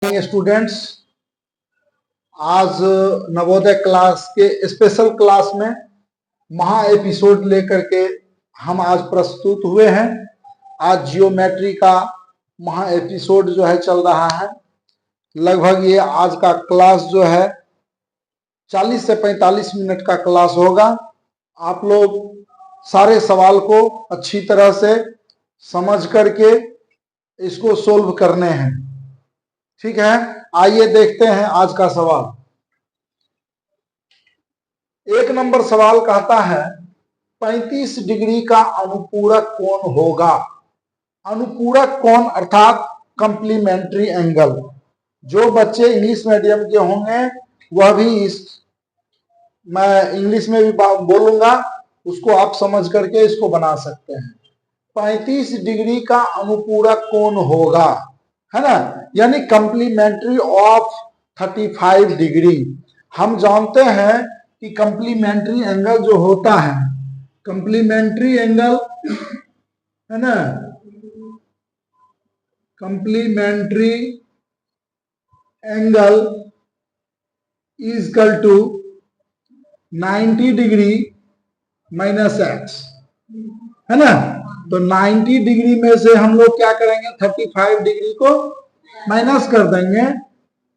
Students, आज Navodaya class के special class में महा एपिसोड लेकर के हम आज प्रस्तुत हुए हैं। आज जियोमेट्री का महा एपिसोड जो है चल रहा है। लगभग ये आज का क्लास जो है 40 से 45 मिनट का क्लास होगा। आप लोग सारे सवाल को अच्छी तरह से समझ करके इसको सोल्व करने हैं। ठीक है, आइए देखते हैं आज का सवाल। एक नंबर सवाल कहता है 35 डिग्री का अनुपूरक कोण होगा। अनुपूरक कोण अर्थात कंप्लीमेंट्री एंगल। जो बच्चे इंग्लिश मीडियम के होंगे वह भी मैं इंग्लिश में भी बोलूंगा, उसको आप समझ करके इसको बना सकते हैं। 35 डिग्री का अनुपूरक कोण होगा, है ना, यानी कंप्लीमेंट्री ऑफ 35 डिग्री। हम जानते हैं कि कंप्लीमेंट्री एंगल जो होता है, कंप्लीमेंट्री एंगल है ना, complementary angle is equal to 90 degree minus x, है ना। तो 90 डिग्री में से हम लोग क्या करेंगे, 35 डिग्री को माइनस कर देंगे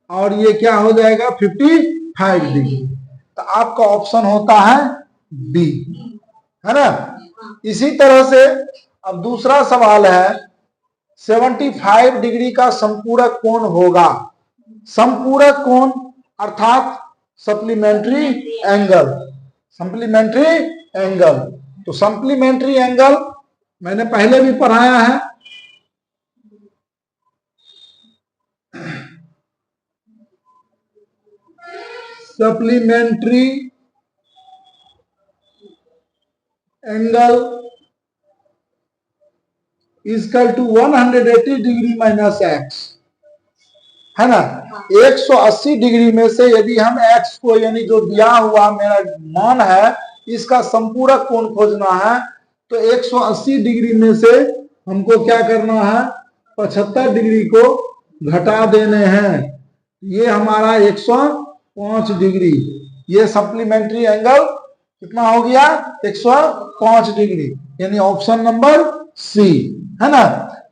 और ये क्या हो जाएगा 55 डिग्री। तो आपका ऑप्शन होता है बी, है ना। इसी तरह से अब दूसरा सवाल है 75 डिग्री का संपूरक कोण होगा। संपूरक कोण अर्थात सप्लीमेंट्री एंगल, सप्लीमेंट्री एंगल। तो सप्लीमेंट्री एंगल मैंने पहले भी पढ़ाया है। Supplementary angle equal to 180 degree minus x, है ना। 180 डिग्री में से यदि हम एक्स को, यानी जो दिया हुआ मेरा मान है, इसका संपूरक कोण खोजना है, तो 180 डिग्री में से हमको क्या करना है, 75 डिग्री को घटा देने हैं। ये हमारा 105 डिग्री। ये सप्लीमेंट्री एंगल कितना हो गया, 105 डिग्री, यानी ऑप्शन नंबर सी, है ना।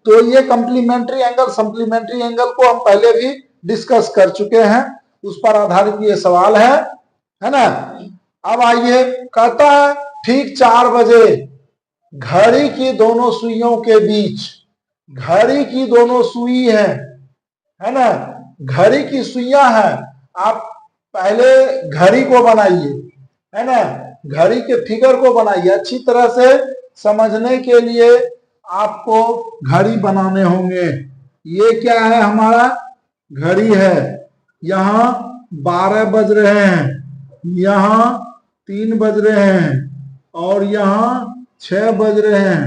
तो ये कंप्लीमेंट्री एंगल, सप्लीमेंट्री एंगल को हम पहले भी डिस्कस कर चुके हैं, उस पर आधारित ये सवाल है ना। अब आइए, कहता है ठीक 4 बजे घड़ी की दोनों सुइयों के बीच, घड़ी की दोनों सुई है ना, घड़ी की सुइयां हैं। आप पहले घड़ी को बनाइए, है ना, घड़ी के फिगर को बनाइए। अच्छी तरह से समझने के लिए आपको घड़ी बनाने होंगे। ये क्या है, हमारा घड़ी है। यहाँ 12 बज रहे हैं, यहाँ 3 बज रहे हैं, और यहाँ 6 बज रहे हैं,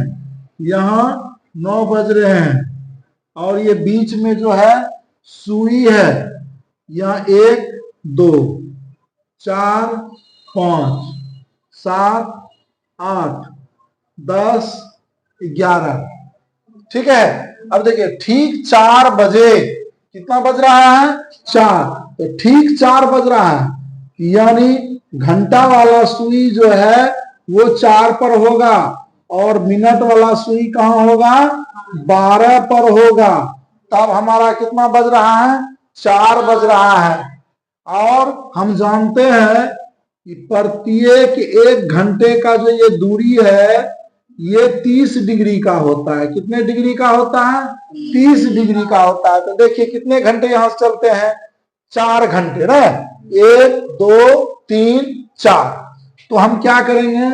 यहाँ 9 बज रहे हैं, और ये बीच में जो है सुई है, यहाँ 1 2 4 5 7 8 10 11। ठीक है। अब देखिए ठीक 4 बजे, कितना बज रहा है, 4। तो ठीक 4 बज रहा है, यानी घंटा वाला सुई जो है वो 4 पर होगा, और मिनट वाला सुई कहाँ होगा, 12 पर होगा। तब हमारा कितना बज रहा है, 4 बज रहा है। और हम जानते हैं कि प्रत्येक 1 घंटे का जो ये दूरी है, ये 30 डिग्री का होता है। कितने डिग्री का होता है, 30 डिग्री का होता है। तो देखिए कितने घंटे यहां से चलते हैं, 4 घंटे ना, 1 2 3 4। तो हम क्या करेंगे,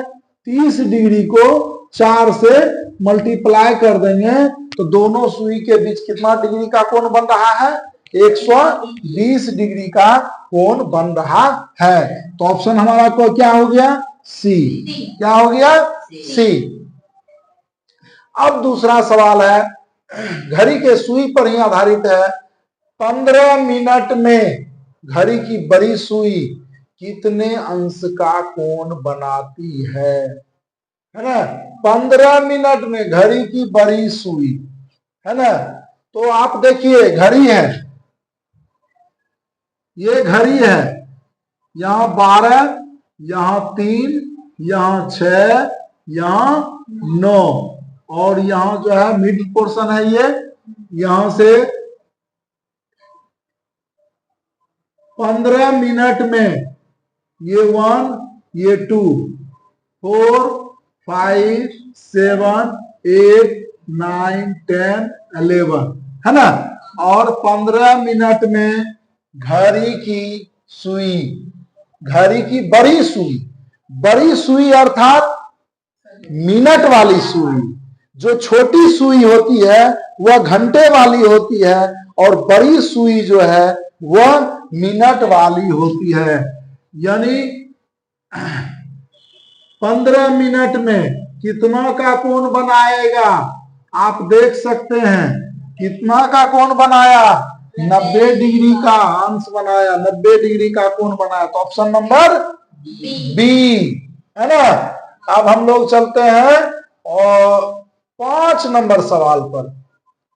30 डिग्री को 4 से मल्टीप्लाई कर देंगे, तो दोनों सुई के बीच कितना डिग्री का कोण बन रहा है, 120 डिग्री का कोण बन रहा है। तो ऑप्शन हमारा को क्या हो गया, सी। क्या हो गया, सी। अब दूसरा सवाल है, घड़ी के सुई पर ही आधारित है। 15 मिनट में घड़ी की बड़ी सुई कितने अंश का कोण बनाती है ना। 15 मिनट में घड़ी की बड़ी सुई, है ना। तो आप देखिए घड़ी है, ये घड़ी है, यहाँ 12, यहाँ 3, यहाँ 6, यहाँ 9, और यहाँ जो है मिडिल पोर्शन है ये, यहां से 15 मिनट में ये 1, ये 2, 4, 5, 7, 8, 9, 10, 11 है ना। और 15 मिनट में घड़ी की सुई, घड़ी की बड़ी सुई अर्थात मिनट वाली सुई। जो छोटी सुई होती है वह घंटे वाली होती है, और बड़ी सुई जो है वह मिनट वाली होती है। यानी 15 मिनट में कितना का कोण बनाएगा, आप देख सकते हैं। कितना का कोण बनाया, 90 डिग्री का अंश बनाया, 90 डिग्री का कोण बनाया। तो ऑप्शन नंबर बी है ना। अब हम लोग चलते हैं और 5 नंबर सवाल पर,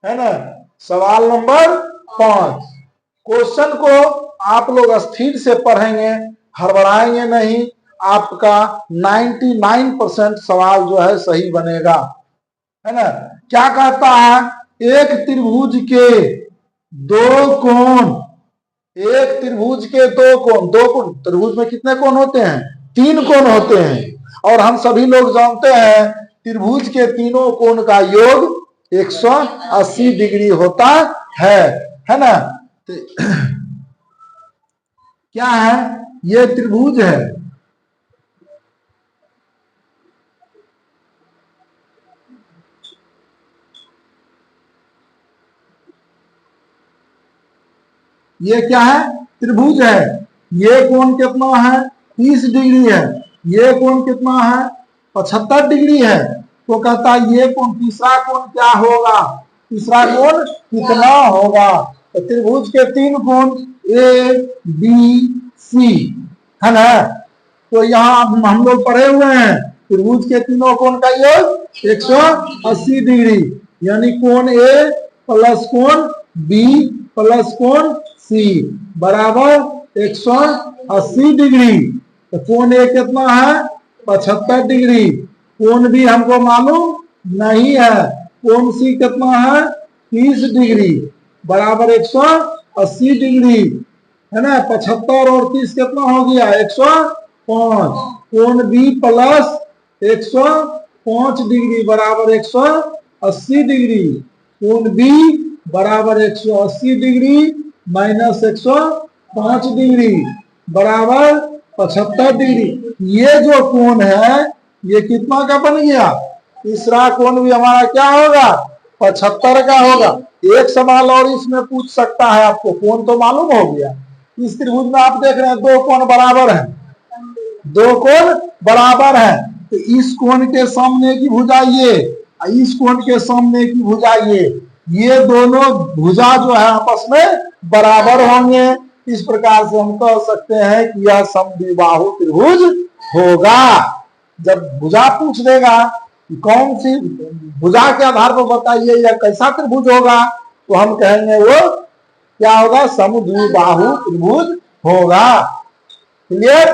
है ना। सवाल नंबर 5। क्वेश्चन को आप लोग स्थिर से पढ़ेंगे, हड़बड़ाएंगे नहीं, आपका 99% सवाल जो है सही बनेगा, है ना। क्या कहता है, एक त्रिभुज के दो कोण, एक त्रिभुज के दो कोण, त्रिभुज में कितने कोण होते हैं, 3 कोण होते हैं। और हम सभी लोग जानते हैं त्रिभुज के तीनों कोण का योग 180 डिग्री होता है ना। तो क्या है, ये त्रिभुज है, ये क्या है, त्रिभुज है। ये कोण कितना है, 30 डिग्री है। ये कोण कितना है, 75 डिग्री है। तो कहता है ये कोण, तीसरा कोण क्या होगा, तीसरा कोण कितना होगा। तो त्रिभुज के 3 कोण ए बी सी है ना। तो यहाँ हम लोग पढ़े हुए हैं त्रिभुज के तीनों कोण का योग 180 डिग्री, यानी कोण ए प्लस कोण बी प्लस कोण सी बराबर 180 डिग्री। तो कोण ए कितना है, 75 डिग्री। कोण बी हमको मालूम नहीं है, कोण सी कितना है, 30 डिग्री बराबर 180 डिग्री, है ना। 75 और 30 कितना हो गया, 105। कोण बी प्लस 105 डिग्री बराबर 180 डिग्री। कोण बी बराबर 180 डिग्री माइनस 105 डिग्री बराबर 75 डिग्री। ये जो कोण है ये कितना का बन गया, तीसरा कोण भी हमारा क्या होगा, 75 का होगा। एक सवाल और इसमें पूछ सकता है आपको, कोण तो मालूम हो गया। इस त्रिभुज में आप देख रहे हैं 2 कोण बराबर है, 2 कोण बराबर है। तो इस कोण के सामने की भुजा ये, इस कोण के सामने की भुजा ये दोनों भुजा जो है आपस में बराबर होंगे। इस प्रकार से हम कह सकते हैं कि यह समद्विबाहु त्रिभुज होगा। जब भुजा पूछ देगा कि कौन सी भुजा के आधार पर बताइए या कैसा त्रिभुज होगा, तो हम कहेंगे वो क्या होगा, समद्विबाहु त्रिभुज होगा। क्लियर।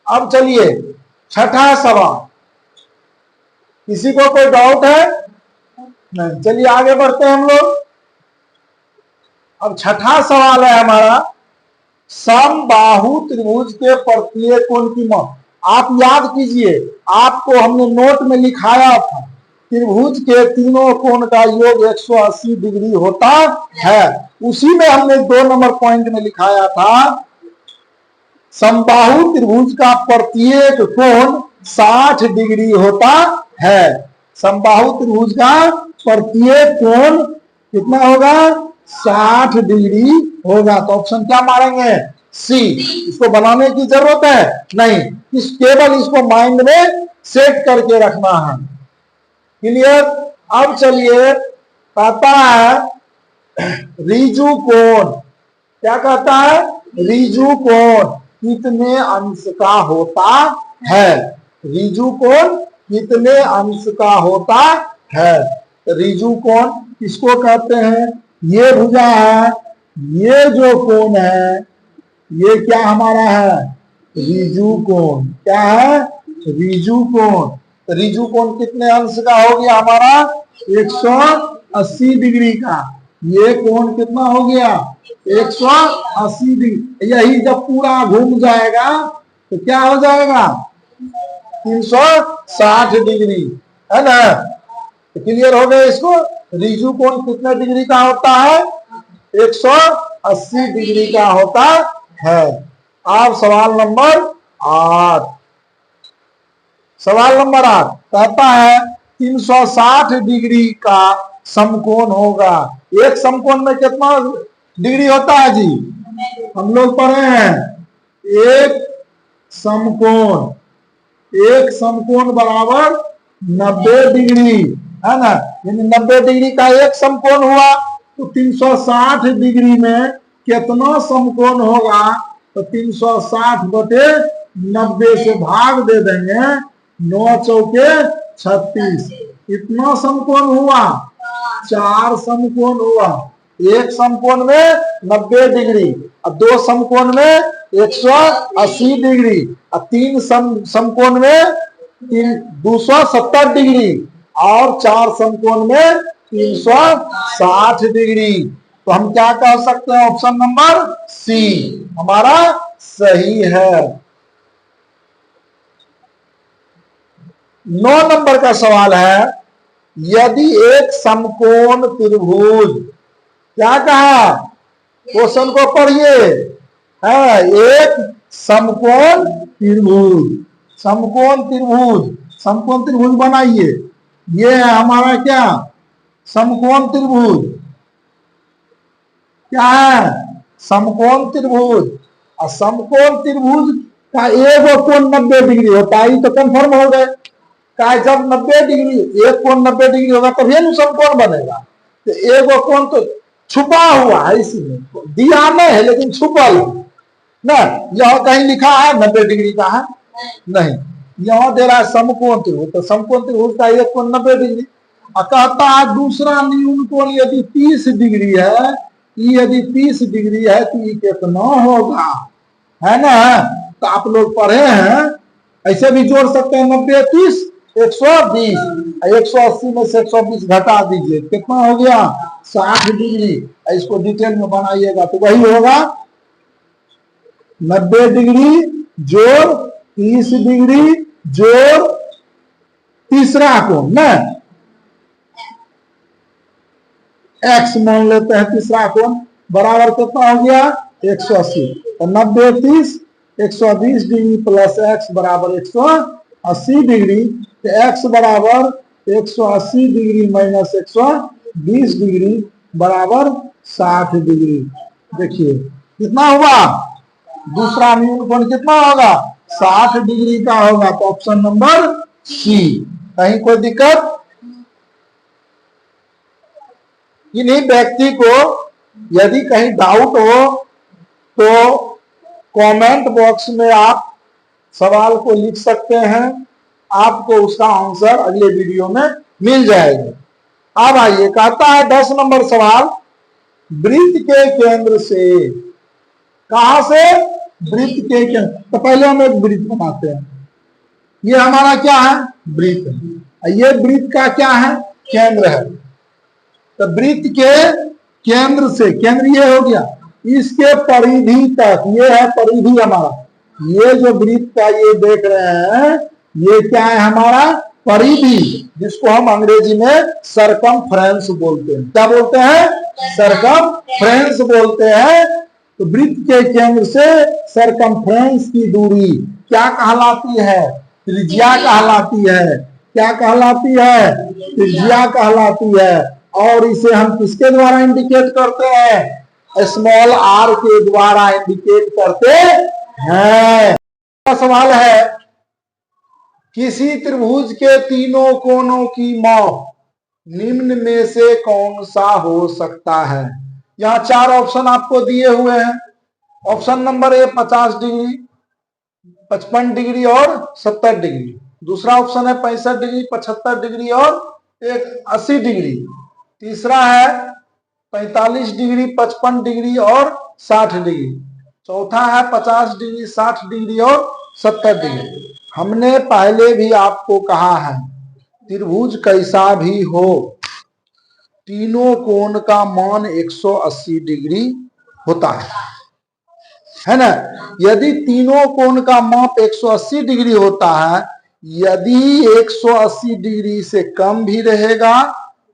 अब चलिए छठा सवाल, किसी को कोई डाउट है नहीं, चलिए आगे बढ़ते हैं हम लोग। अब छठा सवाल है हमारा, समबाहु त्रिभुज के प्रत्येक कोण की मान। आप याद कीजिए, आपको हमने नोट में लिखाया था त्रिभुज के तीनों कोण का योग 180 डिग्री होता है। उसी में हमने 2 नंबर पॉइंट में लिखाया था समबाहु त्रिभुज का प्रत्येक कोण 60 डिग्री होता है। समबाहु त्रिभुज का प्रत्येक कोण कितना होगा, 60 डिग्री होगा। तो ऑप्शन क्या मारेंगे, सी। इसको बनाने की जरूरत है नहीं, केवल इसको माइंड में सेट करके रखना है। क्लियर। अब चलिए कहता है रिजु कोण, क्या कहता है, रिजु कोण कितने अंश का होता है, रिजु कोण कितने अंश का होता है। रिजु कोण किसको कहते हैं, ये भुजा है, ये जो कोण है ये क्या हमारा है, रिजु कोण। क्या है, रिजु कोण। तो रिजु कोण कितने अंश का हो गया हमारा, 180 डिग्री का। ये कोण कितना हो गया, 180 डिग्री। यही जब पूरा घूम जाएगा तो क्या हो जाएगा, 360 डिग्री, है ना। तो क्लियर हो गया इसको। रिजु कोण कितने डिग्री का होता है, 180 डिग्री का होता है। अब सवाल नंबर 8। सवाल नंबर 8 कहता है 360 डिग्री का समकोण होगा। एक समकोण में कितना डिग्री होता है जी, हम लोग पढ़े हैं। एक समकोण बराबर 90 डिग्री, है ना। यानी 90 डिग्री का एक समकोण हुआ तो 360 डिग्री में कितना समकोण होगा, तो 360 बटे 90 से भाग दे देंगे, 9 चौके 36। इतना समकोण हुआ, 4 समकोण हुआ। एक समकोण में 90 डिग्री और 2 समकोण में 180 डिग्री और 3 समकोण में 270 डिग्री और 4 समकोण में 360 डिग्री। तो हम क्या कह सकते हैं, ऑप्शन नंबर सी हमारा सही है। 9 नंबर का सवाल है, यदि एक समकोण त्रिभुज, क्या कहा, क्वेश्चन को पढ़िए, है एक समकोण त्रिभुज, समकोण त्रिभुज बनाइए। ये है हमारा क्या, समकोण त्रिभुज। क्या है, समकोण त्रिभुज। और समकोण त्रिभुज का एक कोण 90 डिग्री होता है, तो कंफर्म हो गए। का जब 90 डिग्री, एक कोण 90 डिग्री होगा तभी ना समकोण बनेगा। तो एक कोण तो छुपा हुआ है, इसमें दिया नहीं है लेकिन छुपल ना। यह कहीं लिखा है 90 डिग्री का है नहीं, यहां दे रहा है समकोण त्रिभुज। तो समकोण त्रिभुज का एक कोण 90 डिग्री। कहता है दूसरा न्यून कोण यदि 30 डिग्री है, यदि 30 डिग्री है तो ये कितना होगा, है ना। तो आप लोग पढ़े हैं, ऐसे भी जोड़ सकते हैं, 90 30 120, 180 में से 120 घटा दीजिए, कितना हो गया 60 डिग्री। इसको डिटेल में बनाइएगा तो वही होगा 90 डिग्री जोड़ 30 डिग्री जोड़ तीसरा कोण ना, एक्स मान लेते हैं तीसरा कोण, बराबर कितना हो गया 180। तो 90 30 120 डिग्री प्लस एक्स बराबर 180 डिग्री। तो एक्स बराबर 180 डिग्री माइनस 120 डिग्री बराबर 60 डिग्री। देखिए कितना हुआ, दूसरा न्यून कोण कितना होगा, 60 डिग्री का होगा। तो ऑप्शन नंबर सी। कहीं कोई दिक्कत, इन्हीं व्यक्ति को यदि कहीं डाउट हो तो कमेंट बॉक्स में आप सवाल को लिख सकते हैं, आपको उसका आंसर अगले वीडियो में मिल जाएगा। अब आइए, कहता है 10 नंबर सवाल, वृत्त के केंद्र से, कहां से, वृत्त के केंद्र। तो पहले हम एक वृत्त बनाते हैं। ये हमारा क्या है, वृत्त है। ये वृत्त का क्या है, केंद्र है। तो वृत्त के केंद्र से, केंद्र ये हो गया, इसके परिधि तक, ये है परिधि हमारा। ये जो वृत्त का ये देख रहे हैं, ये क्या है हमारा परिधि, जिसको हम अंग्रेजी में सरकमफ्रेंस बोलते हैं। क्या बोलते हैं, सरकमफ्रेंस बोलते हैं। तो वृत्त के केंद्र से सरकमफ्रेंस की दूरी क्या कहलाती है, त्रिज्या कहलाती है। क्या कहलाती है, त्रिज्या कहलाती है। और इसे हम किसके द्वारा इंडिकेट करते हैं, स्मॉल आर के द्वारा इंडिकेट करते हैं। सवाल है, किसी त्रिभुज के तीनों कोणों की माप निम्न में से कौन सा हो सकता है। यहाँ 4 ऑप्शन आपको दिए हुए हैं। Option number A 50 degree, 55 degree और 70 डिग्री। दूसरा ऑप्शन है 65 डिग्री, 75 डिग्री और 80 डिग्री। तीसरा है 45 डिग्री, 55 डिग्री और 60 डिग्री। चौथा है 50 डिग्री, 60 डिग्री और 70 डिग्री। हमने पहले भी आपको कहा है त्रिभुज कैसा भी हो, तीनों कोण का मान 180 डिग्री होता है ना। यदि तीनों कोण का माप 180 डिग्री होता है, यदि 180 डिग्री से कम भी रहेगा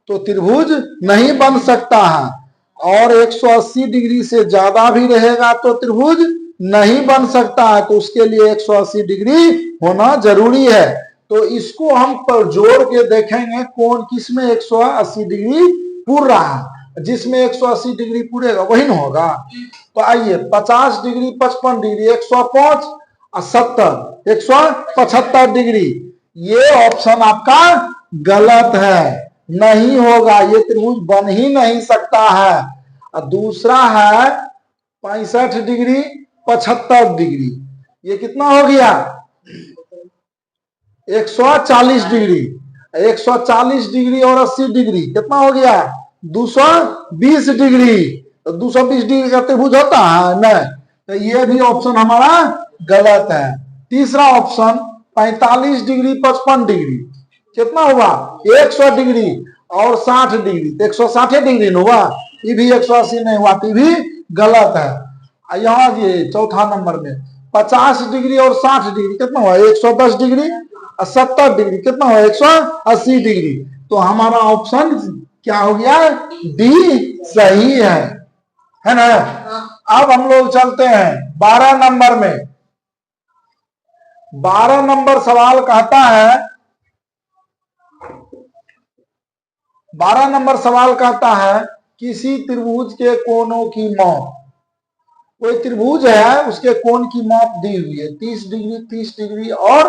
तो त्रिभुज नहीं बन सकता है, और 180 डिग्री से ज्यादा भी रहेगा तो त्रिभुज नहीं बन सकता है। तो उसके लिए 180 डिग्री होना जरूरी है। तो इसको हम पर जोड़ के देखेंगे कौन किसमें 180 डिग्री पूर रहा है। जिसमें 180 डिग्री पूरेगा वही ना होगा। तो आइए 50 डिग्री, 55 डिग्री, 105 और 70, 175 डिग्री, ये ऑप्शन आपका गलत है, नहीं होगा, ये त्रिभुज बन ही नहीं सकता है। और दूसरा है 65 डिग्री, 75 डिग्री, ये कितना हो गया 140 डिग्री। 140 डिग्री और 80 डिग्री कितना हो गया 220 डिग्री। तो 220 डिग्री का त्रिभुज होता है नहीं, तो ये भी ऑप्शन हमारा गलत है। तीसरा ऑप्शन 45 डिग्री, 55 डिग्री कितना हुआ 100 डिग्री और 60 डिग्री, तो 160 डिग्री हुआ, ये भी 180 नहीं हुआ, तो भी गलत है। यहाँ ये चौथा नंबर में 50 डिग्री और 60 डिग्री कितना हुआ 110 डिग्री और 70 डिग्री कितना हुआ 180 डिग्री। तो हमारा ऑप्शन क्या हो गया डी सही है ना। अब हम लोग चलते हैं 12 नंबर में। 12 नंबर सवाल कहता है, 12 नंबर सवाल कहता है किसी त्रिभुज के कोणों की माप। कोई त्रिभुज है उसके कोण की माप दी हुई है 30 डिग्री, 30 डिग्री और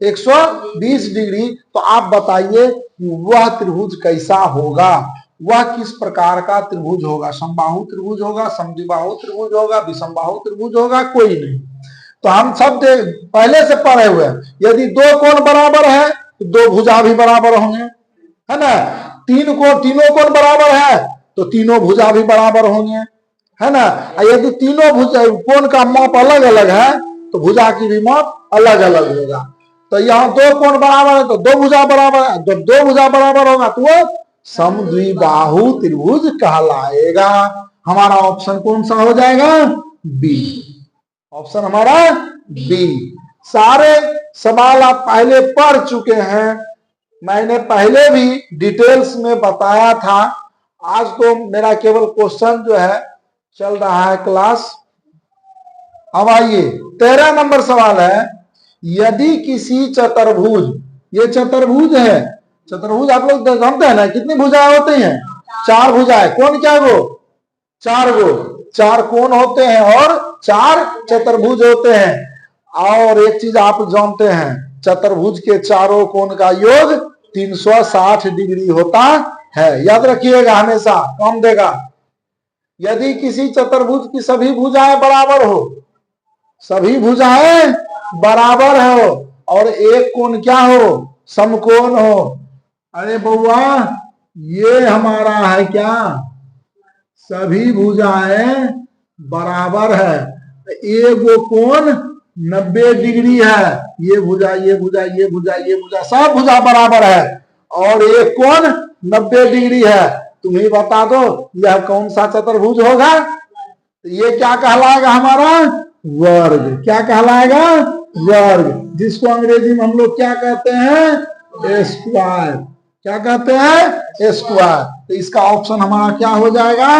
120 डिग्री। तो आप बताइए वह त्रिभुज कैसा होगा, वह किस प्रकार का त्रिभुज होगा। समबाहु त्रिभुज होगा, समद्विबाहु त्रिभुज होगा, विषमबाहु त्रिभुज होगा, कोई नहीं। तो हम सब पहले से पढ़े हुए हैं, यदि दो कोण बराबर है तो दो भुजा भी बराबर होंगे, है ना। तीनों कोण बराबर है तो तीनों भुजा भी बराबर होंगे, है ना। यदि तीनों भुजा कोण का माप अलग अलग है तो भुजा की भी माप अलग अलग होगा। तो यहाँ दो कोण बराबर है तो दो भुजा बराबर है, जब दो भुजा बराबर होगा तो वो समद्विबाहु त्रिभुज कहलाएगा। हमारा ऑप्शन कौन सा हो जाएगा बी। ऑप्शन हमारा बी। सारे सवाल आप पहले पढ़ चुके हैं, मैंने पहले भी डिटेल्स में बताया था। आज तो मेरा केवल क्वेश्चन जो है चल रहा है क्लास। अब आइए 13 नंबर सवाल है, यदि किसी चतुर्भुज, ये चतुर्भुज है, चतुर्भुज आप लोग जानते हैं ना कितनी भुजाएं होती हैं 4 भुजाएं। कौन क्या गो 4 गो, 4 कोण होते हैं और 4 चतुर्भुज होते हैं। और एक चीज आप जानते हैं चतुर्भुज के चारों कोण का योग 360 डिग्री होता है, याद रखिएगा हमेशा काम देगा। यदि किसी चतुर्भुज की सभी भुजाएं बराबर हो, सभी भुजाएं बराबर हो और एक कोण क्या हो समकोण हो। अरे बउआ ये हमारा है क्या, सभी भुजाएं बराबर है, एक कोण 90 डिग्री है, ये भुजा ये भुजा ये भुजा ये भुजा सब भुजा बराबर है और एक कोण 90 डिग्री है। तुम ही बता दो यह कौन सा चतुर्भुज होगा। तो ये क्या कहलाएगा हमारा वर्ग। क्या कहलाएगा वर्ग, जिसको अंग्रेजी में हम लोग क्या कहते हैं स्क्वायर। क्या कहते हैं स्क्वायर। तो इसका ऑप्शन हमारा क्या हो जाएगा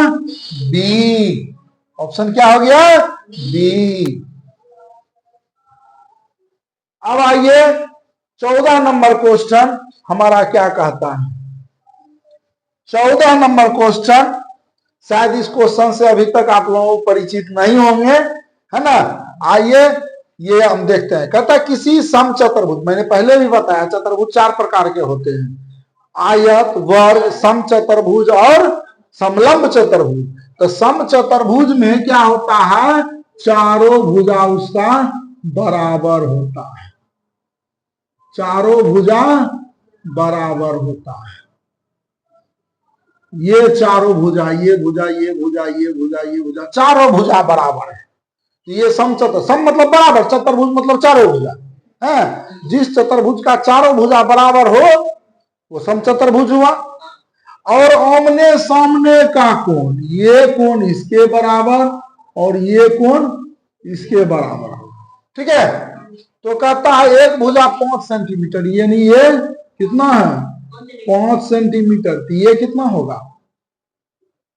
बी। ऑप्शन क्या हो गया बी। अब आइए 14 नंबर क्वेश्चन हमारा क्या कहता है। 14 नंबर क्वेश्चन, शायद इस क्वेश्चन से अभी तक आप लोग परिचित नहीं होंगे, है ना। आइए ये हम देखते हैं। कहता है किसी समचतुर्भुज, मैंने पहले भी बताया चतुर्भुज 4 प्रकार के होते हैं, आयत, वर्ग, समचतुर्भुज और समलंब चतुर्भुज। तो समचतुर्भुज में क्या होता है चारों भुजा उसका बराबर होता है, चारों भुजा बराबर होता है। ये चारों भुजा, ये भुजा, ये भुजा, ये भुजा, ये भुजा, चारों भुजा बराबर है। ये समचतुर्भुज, सम मतलब बराबर, चतुर्भुज मतलब चारों भुजा है। जिस चतुर्भुज का चारों भुजा बराबर हो वो समचतुर्भुज हुआ। और आमने सामने का कोण, ये कोण इसके बराबर और ये कोण इसके बराबर, ठीक है। तो कहता है एक भुजा 5 सेंटीमीटर, यानी ये कितना है 5 सेंटीमीटर, तो ये कितना होगा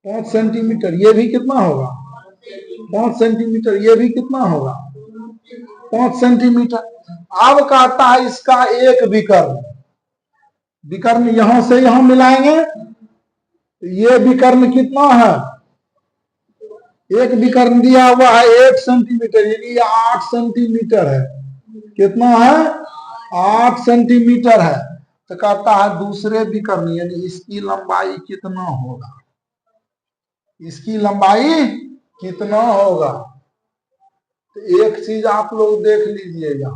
5 सेंटीमीटर, ये भी कितना होगा 5 सेंटीमीटर, ये भी कितना होगा 5 सेंटीमीटर। अब कहता है इसका एक विकर्ण, विकर्ण यहां से यहां मिलाएंगे, ये विकर्ण कितना है, एक विकर्ण दिया हुआ है 1 सेंटीमीटर, यानी ये 8 सेंटीमीटर है। कितना है 8 सेंटीमीटर है। तो कहता है दूसरे विकर्ण यानी इसकी लंबाई कितना होगा, इसकी लंबाई कितना होगा। तो एक चीज आप लोग देख लीजिएगा,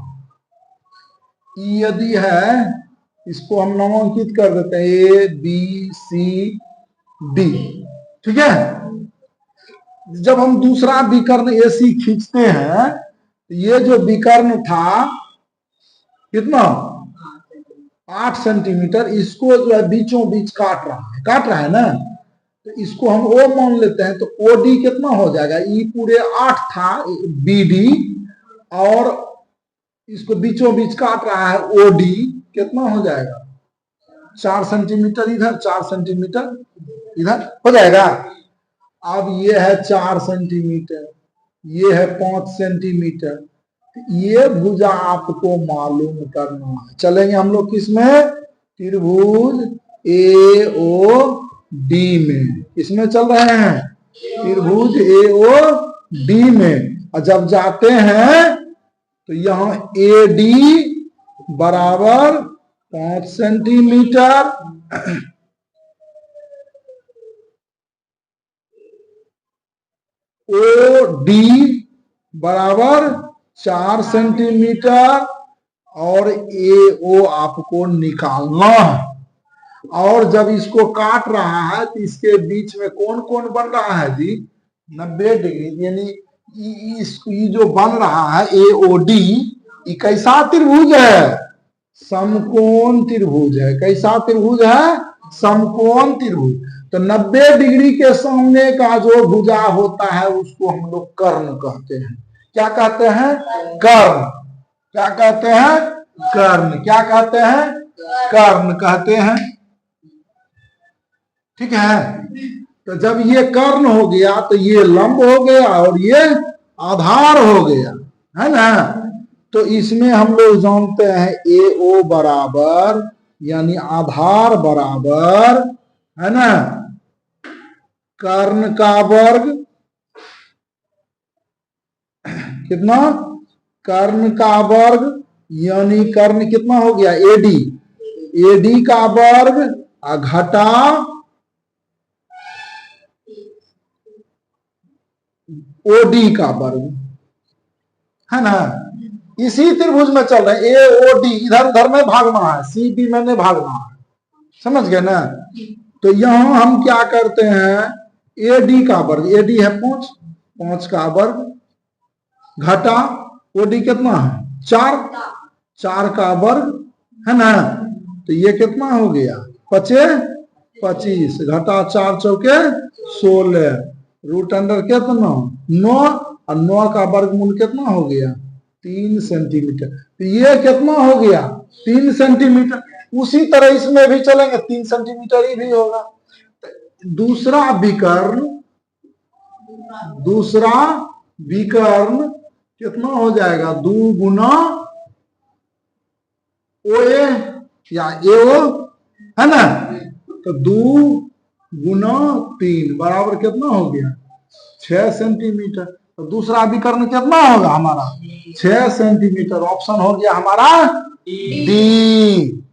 यदि है इसको हम नामांकित कर देते हैं ए बी सी डी, ठीक है। जब हम दूसरा विकर्ण एसी खींचते हैं तो ये जो विकर्ण था कितना 8 सेंटीमीटर, इसको जो है बीचों बीच काट रहा है ना, तो इसको हम ओ मान लेते हैं। तो ओडी कितना हो जाएगा, ई पूरे 8 था बीडी, और इसको बीचों बीच काट रहा है ओडी, कितना हो जाएगा 4 सेंटीमीटर इधर, 4 सेंटीमीटर इधर हो जाएगा। अब ये है 4 सेंटीमीटर, ये है 5 सेंटीमीटर, ये भुजा आपको मालूम करना है। चलेंगे हम लोग किसमें, त्रिभुज ए ओ डी में, किसमें चल रहे हैं त्रिभुज ए ओ डी में। और जब जाते हैं तो यहां ए डी बराबर 5 सेंटीमीटर, ओ डी बराबर 4 सेंटीमीटर, और ए ओ आपको निकालना है। और जब इसको काट रहा है तो इसके बीच में कौन कौन बन रहा है जी 90 डिग्री, यानी जो बन रहा है ए ओ डी, ये कैसा त्रिभुज है, समकोण त्रिभुज है। कैसा त्रिभुज है, समकोण त्रिभुज। तो 90 डिग्री के सामने का जो भुजा होता है उसको हम लोग कर्ण कहते हैं। क्या कहते हैं, कर्ण। क्या कहते हैं, कर्ण। क्या कहते हैं, कर्ण कहते हैं, ठीक है। तो जब ये कर्ण हो गया तो ये लंब हो गया और ये आधार हो गया, है ना। तो इसमें हम लोग जानते हैं ए ओ बराबर यानी आधार बराबर, है ना, कर्ण का वर्ग, कितना कर्ण का वर्ग, यानी कर्ण कितना हो गया एडी, एडी का वर्ग घटा ओडी का वर्ग, है ना। इसी त्रिभुज में चल रहे ए ओ डी, इधर उधर में भागना है, सी बी में भागना है, समझ गए ना। तो यहां हम क्या करते हैं ए डी का वर्ग, ए डी है 5, 5 का वर्ग घटा ओडी कितना है 4, 4 का वर्ग, है ना। तो ये कितना हो गया 25 घटा 4 चौके 16, रूट अंडर कितना 9, और 9 का वर्गमूल कितना हो गया 3 सेंटीमीटर। तो ये कितना हो गया 3 सेंटीमीटर। उसी तरह इसमें भी चलेंगे 3 सेंटीमीटर ही भी होगा। दूसरा विकर्ण कितना हो जाएगा 2 गुना ओ ए या ए ओ, है ना। तो 2 गुना 3 बराबर कितना हो गया 6 सेंटीमीटर। तो दूसरा विकर्ण कितना होगा हमारा 6 सेंटीमीटर। ऑप्शन हो गया हमारा डी।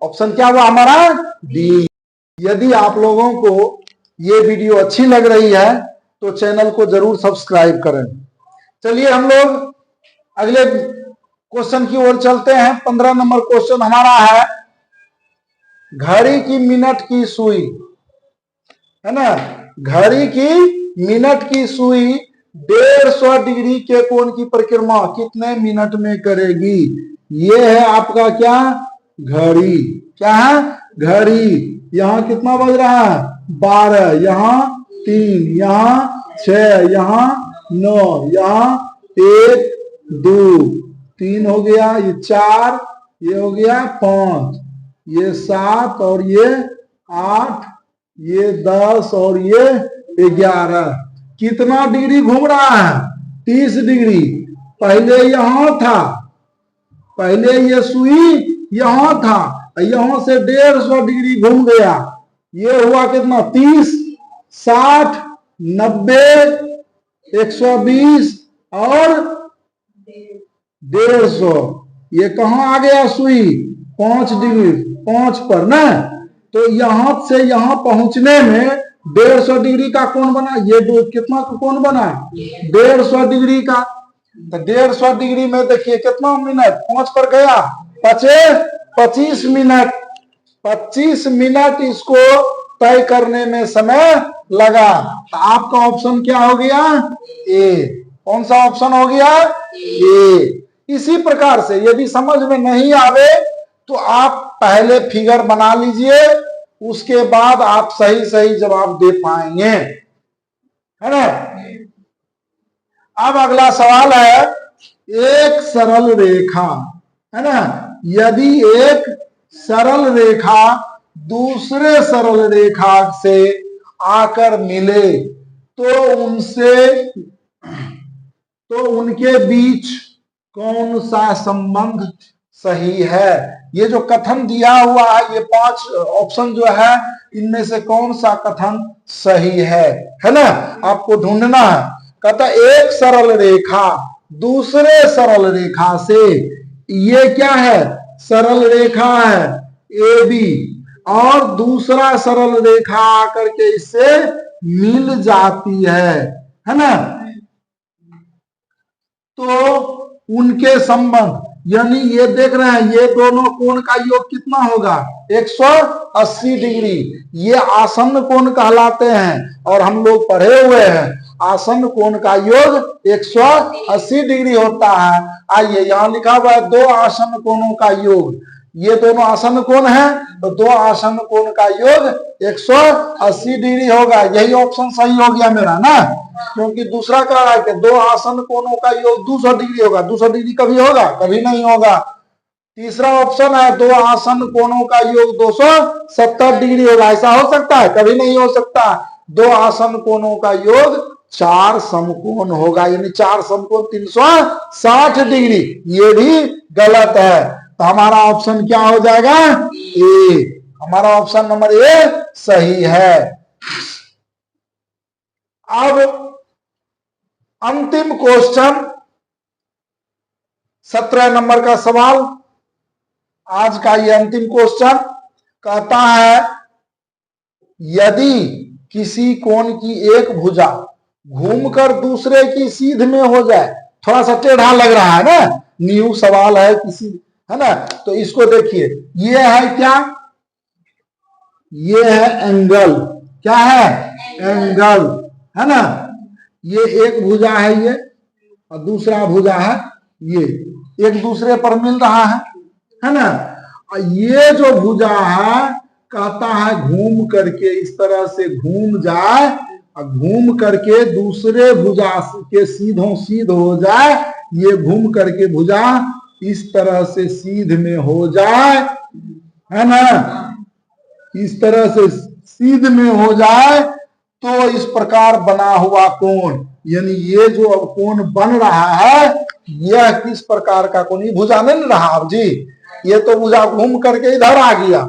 ऑप्शन क्या हुआ हमारा डी। यदि आप लोगों को ये वीडियो अच्छी लग रही है तो चैनल को जरूर सब्सक्राइब करें। चलिए हम लोग अगले क्वेश्चन की ओर चलते हैं। 15 नंबर क्वेश्चन हमारा है, घड़ी की मिनट की सुई है ना। घड़ी की मिनट की सुई 150 डिग्री के कोण की परिक्रमा कितने मिनट में करेगी? ये है आपका क्या? घड़ी। क्या है? घड़ी। यहाँ कितना बज रहा है? 12, यहाँ 3, यहाँ 6, यहाँ 9, यहाँ 1, 2, 3 हो गया, ये 4, ये हो गया 5, ये 7 और ये 8, ये 10 और ये 11। कितना डिग्री घूम रहा है? 30 डिग्री। पहले यहां था, पहले ये सुई यहां था, यहां से 150 डिग्री घूम गया। ये हुआ कितना? 30, 60, 90, 120 और 150। ये कहां आ गया सुई? 5 डिग्री, 5 पर ना। तो यहां से यहां पहुंचने में 150 डिग्री का कोण बना। ये दो कितना कोण बना? 150 डिग्री का। तो 150 डिग्री में देखिए कितना मिनट? 5 पर गया, 25 मिनट। 25 मिनट इसको तय करने में समय लगा। तो आपका ऑप्शन क्या हो गया? ए। कौन सा ऑप्शन हो गया? ए। इसी प्रकार से यदि समझ में नहीं आवे तो आप पहले फिगर बना लीजिए, उसके बाद आप सही सही जवाब दे पाएंगे, है ना। अब अगला सवाल है, एक सरल रेखा, है ना। यदि एक सरल रेखा दूसरे सरल रेखा से आकर मिले तो उनके बीच कौन सा संबंध सही है? ये जो कथन दिया हुआ है, ये 5 ऑप्शन जो है, इनमें से कौन सा कथन सही है ना, आपको ढूंढना है। कहता एक सरल रेखा दूसरे सरल रेखा से, ये क्या है? सरल रेखा है ए बी, और दूसरा सरल रेखा आकर के इससे मिल जाती है ना। तो उनके संबंध, यानी ये देख रहे हैं, ये दोनों कोण का योग कितना होगा? 180 डिग्री। ये आसन्न कोण कहलाते हैं, और हम लोग पढ़े हुए हैं आसन्न कोण का योग 180 डिग्री होता है। आइए यहां लिखा हुआ है 2 आसन्न कोणों का योग। ये दोनों आसन्न कोण हैं, तो 2 आसन्न कोण का योग 180 डिग्री होगा। यही ऑप्शन सही हो गया मेरा ना, क्योंकि दूसरा कह रहा है कि 2 आसन्न कोणों का योग 200 डिग्री होगा। 200 डिग्री कभी होगा? कभी नहीं होगा। तीसरा ऑप्शन है 2 आसन्न कोणों का योग 270 डिग्री होगा। ऐसा हो सकता है? कभी नहीं हो सकता। 2 आसन्न कोणों का योग 4 समकोण होगा, यानी 4 समकोण 360 डिग्री। ये भी गलत है। तो हमारा ऑप्शन क्या हो जाएगा? ए। हमारा ऑप्शन नंबर ए सही है। अब अंतिम क्वेश्चन, 17 नंबर का सवाल, आज का ये अंतिम क्वेश्चन कहता है, यदि किसी कोण की एक भुजा घूमकर दूसरे की सीध में हो जाए, थोड़ा सा टेढ़ा लग रहा है ना, न्यू सवाल है किसी, है ना। तो इसको देखिए, ये है क्या? ये है एंगल। क्या है? एंगल, है ना। ये एक भुजा है ये, और दूसरा भुजा है ये, एक दूसरे पर मिल रहा है ना। और ये जो भुजा है, कहता है घूम करके इस तरह से घूम जाए, और घूम करके दूसरे भुजा के सीधों सीध हो जाए। ये घूम करके भुजा इस तरह से सीध में हो जाए, है ना, इस तरह से सीध में हो जाए, तो इस प्रकार बना हुआ कोण, यानी ये जो अब कोण बन रहा है, यह किस प्रकार का कोण? ये भुजा नहीं रहा अब जी, ये तो भुजा घूम करके इधर आ गया,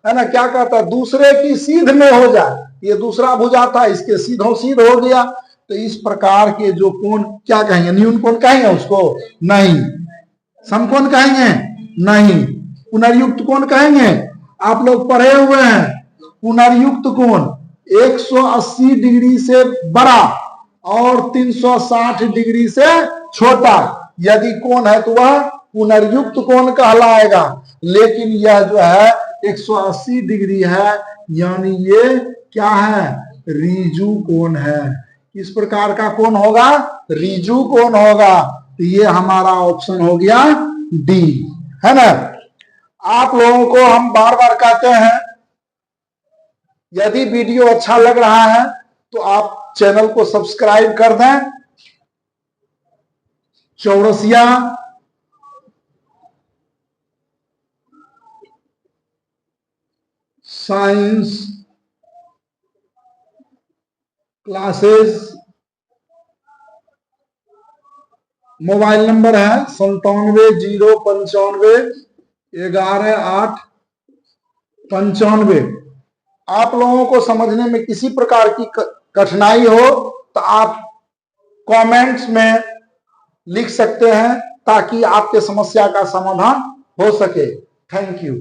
है ना। क्या कहता है? दूसरे की सीध में हो जाए। ये दूसरा भुजा था, इसके सीधों सीध हो गया। तो इस प्रकार के जो कोण क्या कहेंगे? न्यून कोण कहेंगे उसको? नहीं। समकोण कहेंगे? नहीं। पुनर्युक्त कोण कहेंगे? आप लोग पढ़े हुए हैं, पुनर्युक्त कोण 180 डिग्री से बड़ा और 360 डिग्री से छोटा यदि कोण है, तो वह पुनर्युक्त कोण कहलाएगा। लेकिन यह जो है 180 डिग्री है, यानी ये क्या है? रीजु कोण है। किस प्रकार का कोण होगा? रीजु कोण होगा। तो ये हमारा ऑप्शन हो गया डी, है ना। आप लोगों को हम बार बार कहते हैं, यदि वीडियो अच्छा लग रहा है तो आप चैनल को सब्सक्राइब कर दें। Chaurasia science classes, mobile number है 970995110895। आप लोगों को समझने में किसी प्रकार की कठिनाई हो तो आप कमेंट्स में लिख सकते हैं, ताकि आपके समस्या का समाधान हो सके। Thank you.